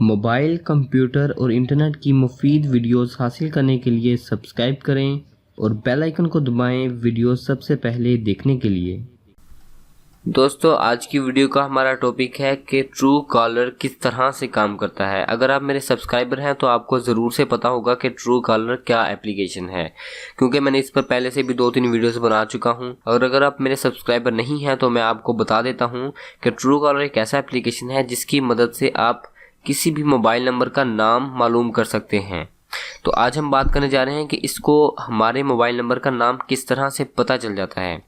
Mobile, computer और internet की मुफीद वीडियोस हासिल करने के लिए सब्सक्राइब करें और बेल आइकन को दबाएं वीडियोस सबसे पहले देखने के लिए। दोस्तों, आज की वीडियो का हमारा टॉपिक है कि ट्रू कॉलर किस तरह से काम करता है। अगर आप मेरे सब्सक्राइबर हैं तो आपको ज़रूर से पता होगा कि ट्रू कॉलर क्या एप्लीकेशन है, क्योंकि मैंने इस पर पहले से भी 2-3 वीडियोस बना चुका हूं। और अगर आप मेरे सब्सक्राइबर नहीं हैं तो मैं आपको बता देता हूं कि ट्रू कॉलर एक ऐसा एप्लीकेशन है जिसकी मदद से आप किसी भी मोबाइल नंबर का नाम मालूम कर सकते हैं। तो आज हम बात करने जा रहे हैं कि इसको हमारे मोबाइल नंबर का नाम किस तरह से पता चल जाता है।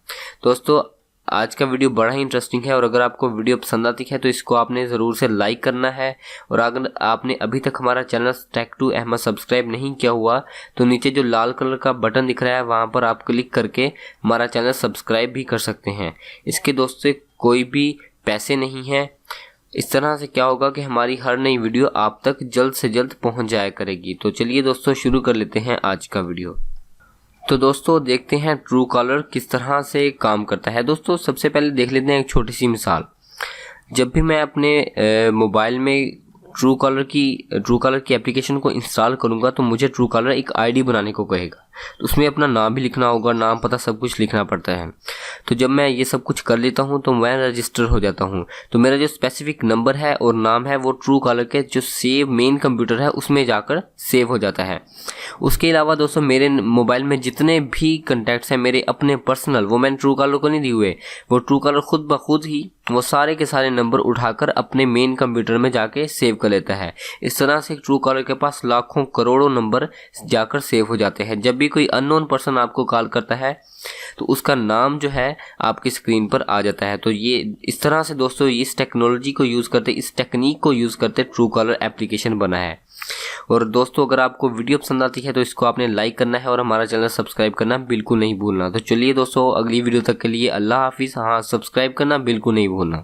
दोस्तों, आज का वीडियो बड़ा ही इंटरेस्टिंग है और अगर आपको वीडियो पसंद आती है तो इसको आपने ज़रूर से लाइक करना है। और अगर आपने अभी तक हमारा चैनल टेक2 अहमद सब्सक्राइब नहीं किया हुआ तो नीचे जो लाल कलर का बटन दिख रहा है वहाँ पर आप क्लिक करके हमारा चैनल सब्सक्राइब भी कर सकते हैं। इसके दोस्तों कोई भी पैसे नहीं है। इस तरह से क्या होगा कि हमारी हर नई वीडियो आप तक जल्द से जल्द पहुंच जाया करेगी। तो चलिए दोस्तों, शुरू कर लेते हैं आज का वीडियो। तो दोस्तों, देखते हैं ट्रू कॉलर किस तरह से काम करता है। दोस्तों, सबसे पहले देख लेते हैं एक छोटी सी मिसाल। जब भी मैं अपने मोबाइल में ट्रू कॉलर की एप्लीकेशन को इंस्टॉल करूंगा तो मुझे ट्रू कॉलर एक आईडी बनाने को कहेगा। तो उसमें अपना नाम भी लिखना होगा, नाम पता सब कुछ लिखना पड़ता है। तो जब मैं ये सब कुछ कर लेता हूँ तो मैं रजिस्टर हो जाता हूँ। तो मेरा जो स्पेसिफिक नंबर है और नाम है वो ट्रू कॉलर के जो सेव मेन कंप्यूटर है उसमें जाकर सेव हो जाता है। उसके अलावा दोस्तों, मेरे मोबाइल में जितने भी कॉन्टैक्ट्स हैं मेरे अपने पर्सनल, वो मैंने ट्रू कॉलर को नहीं दिए हुए, वो ट्रू कॉलर खुद ब खुद ही वो सारे के सारे नंबर उठाकर अपने मेन कंप्यूटर में जाके सेव कर लेता है। इस तरह से ट्रू कॉलर के पास लाखों करोड़ों नंबर जाकर सेव हो जाते हैं। जब भी कोई अननोन पर्सन आपको कॉल करता है तो उसका नाम जो है आपकी स्क्रीन पर आ जाता है। तो ये इस तरह से दोस्तों इस टेक्नोलॉजी को यूज़ करते, इस टेक्निक को यूज़ करते ट्रू कॉलर एप्लीकेशन बना है। और दोस्तों, अगर आपको वीडियो पसंद आती है तो इसको आपने लाइक करना है और हमारा चैनल सब्सक्राइब करना बिल्कुल नहीं भूलना। तो चलिए दोस्तों, अगली वीडियो तक के लिए अल्लाह हाफिज़। हाँ, सब्सक्राइब करना बिल्कुल नहीं भूलना।